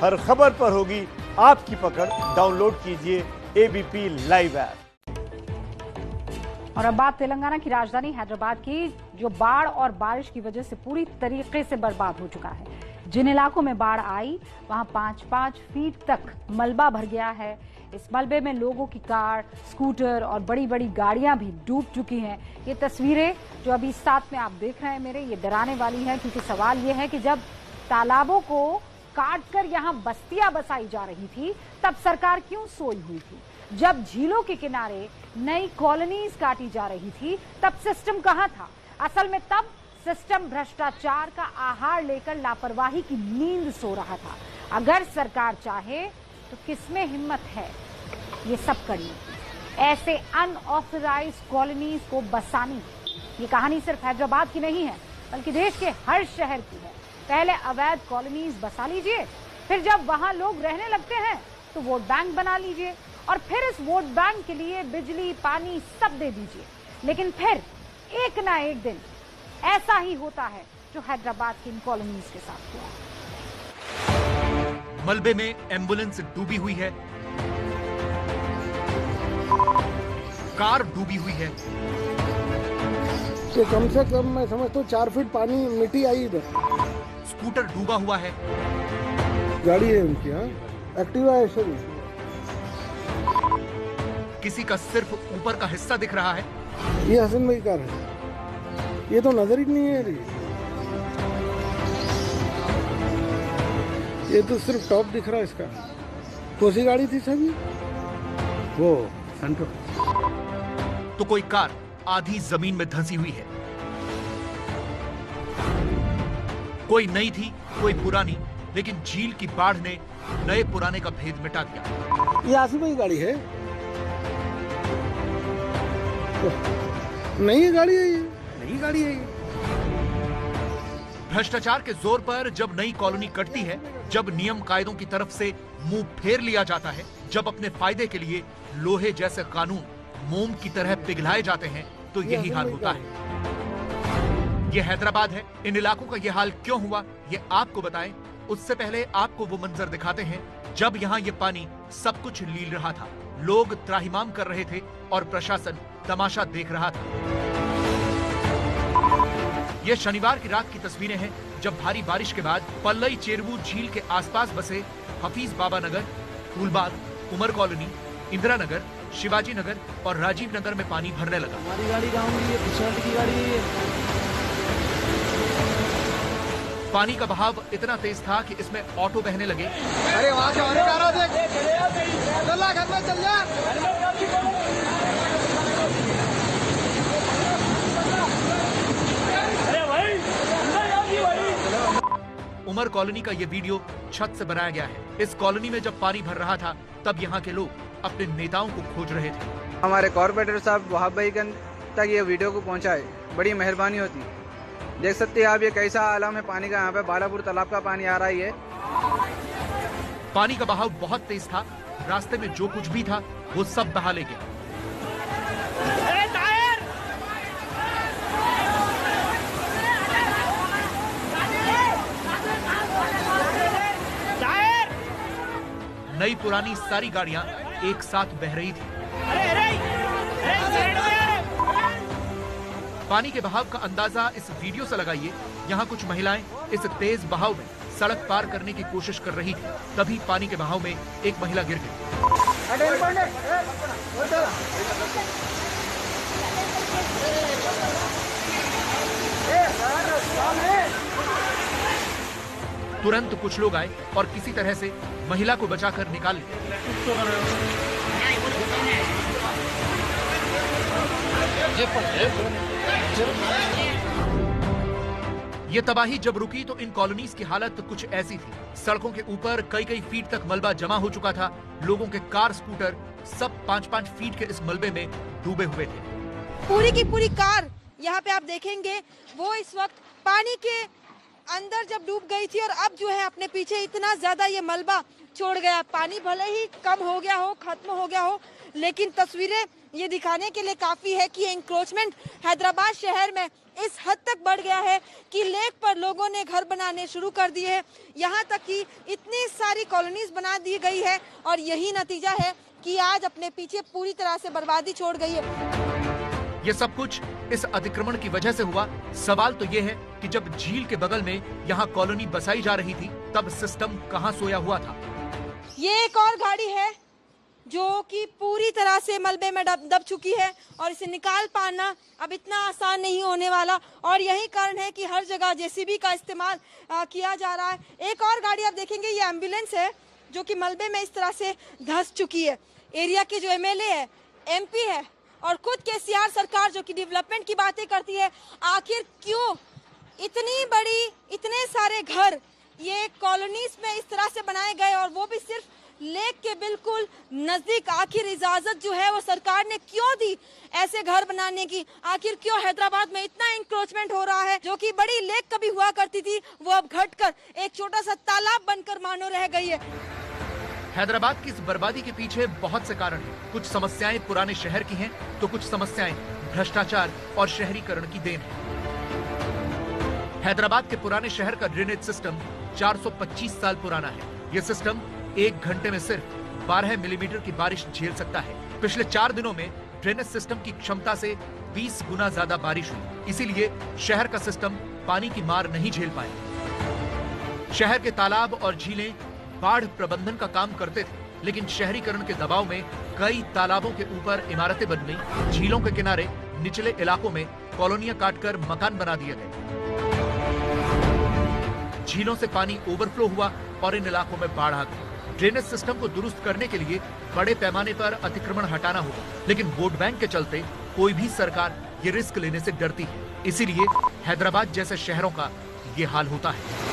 हर खबर पर होगी आपकी पकड़। डाउनलोड कीजिए एबीपी लाइव ऐप। और अब बात तेलंगाना की राजधानी हैदराबाद की, जो बाढ़ और बारिश की वजह से पूरी तरीके से बर्बाद हो चुका है। जिन इलाकों में बाढ़ आई वहां 5-5 फीट तक मलबा भर गया है। इस मलबे में लोगों की कार, स्कूटर और बड़ी बड़ी गाड़ियां भी डूब चुकी हैं। ये तस्वीरें जो अभी साथ में आप देख रहे हैं मेरे, ये डराने वाली हैं, क्योंकि सवाल ये है कि जब तालाबों को काटकर यहां बस्तियां बसाई जा रही थी तब सरकार क्यों सोई हुई थी? जब झीलों के किनारे नई कॉलोनीज काटी जा रही थी तब सिस्टम कहां था? असल में तब सिस्टम भ्रष्टाचार का आहार लेकर लापरवाही की नींद सो रहा था। अगर सरकार चाहे तो किसमें हिम्मत है ये सब करने की, ऐसे अनऑथराइज्ड कॉलोनीज को बसाने की? ये कहानी सिर्फ हैदराबाद की नहीं है, बल्कि देश के हर शहर की है। पहले अवैध कॉलोनीज बसा लीजिए, फिर जब वहां लोग रहने लगते हैं तो वोट बैंक बना लीजिए, और फिर इस वोट बैंक के लिए बिजली, पानी सब दे दीजिए। लेकिन फिर एक ना एक दिन ऐसा ही होता है जो हैदराबाद की इन कॉलोनीज के साथ हुआ। मलबे में एम्बुलेंस डूबी हुई है, कार डूबी हुई है, तो कम से कम मैं समझता हूँ 4 फीट पानी मिट्टी आई इधर। स्कूटर डूबा हुआ है, गाड़ी है उनकी, हाँ एक्टिवा है सर। किसी का सिर्फ ऊपर का हिस्सा दिख रहा है। ये हसन भाई कार है, ये तो नजर ही नहीं है रही। ये तो सिर्फ टॉप दिख रहा है इसका। कौन सी गाड़ी थी सभी? वो सेंट्रो। तो कोई कार आधी जमीन में धंसी हुई है। कोई नई थी, कोई पुरानी, लेकिन झील की बाढ़ ने नए पुराने का भेद मिटा दिया। ये आसिफ भाई गाड़ी है, नई गाड़ी है, ये नई गाड़ी है। भ्रष्टाचार के जोर पर जब नई कॉलोनी कटती है, जब नियम कायदों की तरफ से मुंह फेर लिया जाता है, जब अपने फायदे के लिए लोहे जैसे कानून मोम की तरह पिघलाए जाते हैं, तो यही हाल होता है। ये हैदराबाद है। इन इलाकों का ये हाल क्यों हुआ, ये आपको बताएं। उससे पहले आपको वो मंजर दिखाते हैं जब यहाँ ये पानी सब कुछ लील रहा था, लोग त्राहिमाम कर रहे थे और प्रशासन तमाशा देख रहा था। ये शनिवार की रात की तस्वीरें हैं जब भारी बारिश के बाद पल्लई चेरवू झील के आसपास बसे हफीज बाबा नगर, फूलबाग, उमर कॉलोनी, इंदिरा नगर, शिवाजी नगर और राजीव नगर में पानी भरने लगा। हमारी गाड़ी कहाँ हुई है? पिछड़ की गाड़ी है। पानी का बहाव इतना तेज था कि इसमें ऑटो बहने लगे। अरे वहाँ से आने का देख, चल घर में चल जा। उमर कॉलोनी का ये वीडियो छत से बनाया गया है। इस कॉलोनी में जब पानी भर रहा था तब यहाँ के लोग अपने नेताओं को खोज रहे थे। हमारे कॉर्पोरेटर साहब वहाब भाई तक ये वीडियो को पहुंचाए, बड़ी मेहरबानी होती। देख सकते हैं आप ये कैसा आलम है पानी का। यहाँ पे बालापुर तालाब का पानी आ रहा है। पानी का बहाव बहुत तेज था, रास्ते में जो कुछ भी था वो सब बहा ले गया। नई पुरानी सारी गाड़ियां एक साथ बह रही थी। पानी के बहाव का अंदाजा इस वीडियो से लगाइए। यहाँ कुछ महिलाएं इस तेज बहाव में सड़क पार करने की कोशिश कर रही थी, तभी पानी के बहाव में एक महिला गिर गई। तुरंत कुछ लोग आए और किसी तरह से महिला को बचाकर निकाल लिया। ये तबाही जब रुकी तो इन कॉलोनीज की हालत कुछ ऐसी थी। सड़कों के ऊपर कई फीट तक मलबा जमा हो चुका था। लोगों के कार, स्कूटर सब 5-5 फीट के इस मलबे में डूबे हुए थे। पूरी की पूरी कार यहाँ पे आप देखेंगे वो इस वक्त पानी के अंदर जब डूब गई थी और अब जो है अपने पीछे इतना ज्यादा ये मलबा छोड़ गया। पानी भले ही कम हो गया हो, खत्म हो गया हो, लेकिन तस्वीरें ये दिखाने के लिए काफी है कि एंक्रोचमेंट हैदराबाद शहर में इस हद तक बढ़ गया है कि लेक पर लोगों ने घर बनाने शुरू कर दिए हैं। यहाँ तक कि इतनी सारी कॉलोनीज बना दी गई है और यही नतीजा है कि आज अपने पीछे पूरी तरह से बर्बादी छोड़ गई है। ये सब कुछ इस अतिक्रमण की वजह से हुआ। सवाल तो ये है कि जब झील के बगल में यहाँ कॉलोनी बसाई जा रही थी तब सिस्टम कहाँ सोया हुआ था। ये एक और गाड़ी है जो कि पूरी तरह से मलबे में दब चुकी है और इसे निकाल पाना अब इतना आसान नहीं होने वाला और यही कारण है कि हर जगह जेसीबी का इस्तेमाल किया जा रहा है। एक और गाड़ी आप देखेंगे, ये एम्बुलेंस है जो कि मलबे में इस तरह से धंस चुकी है। एरिया के जो एमएलए है, एमपी है और खुद केसीआर सरकार जो कि डेवलपमेंट की बातें करती है, आखिर क्यों इतनी बड़ी, इतने सारे घर ये कॉलोनीज में इस तरह से बनाए गए और वो भी सिर्फ लेक के बिल्कुल नजदीक। आखिर इजाजत जो है वो सरकार ने क्यों दी ऐसे घर बनाने की? आखिर क्यों हैदराबाद में इतना इंक्रोचमेंट हो रहा है? जो कि बड़ी लेक कभी हुआ करती थी वो अब घटकर एक छोटा सा तालाब बनकर मानो रह गई है। हैदराबाद की इस बर्बादी के पीछे बहुत से कारण हैं। कुछ समस्याएं पुराने शहर की हैं, तो कुछ समस्याएं भ्रष्टाचार और शहरीकरण की देन है। हैदराबाद के पुराने शहर का ड्रेनेज सिस्टम 425 साल पुराना है। यह सिस्टम 1 घंटे में सिर्फ 12 मिलीमीटर की बारिश झेल सकता है। पिछले 4 दिनों में ड्रेनेज सिस्टम की क्षमता से 20 गुना ज्यादा बारिश हुई, इसीलिए शहर का सिस्टम पानी की मार नहीं झेल पाया। शहर के तालाब और झीलें बाढ़ प्रबंधन का काम करते थे, लेकिन शहरीकरण के दबाव में कई तालाबों के ऊपर इमारतें बन गई। झीलों के किनारे निचले इलाकों में कॉलोनियां काटकर मकान बना दिए गए। झीलों से पानी ओवरफ्लो हुआ और इन इलाकों में बाढ़ आ गई। ड्रेनेज सिस्टम को दुरुस्त करने के लिए बड़े पैमाने पर अतिक्रमण हटाना होगा, लेकिन वोट बैंक के चलते कोई भी सरकार ये रिस्क लेने से डरती है। इसीलिए हैदराबाद जैसे शहरों का ये हाल होता है।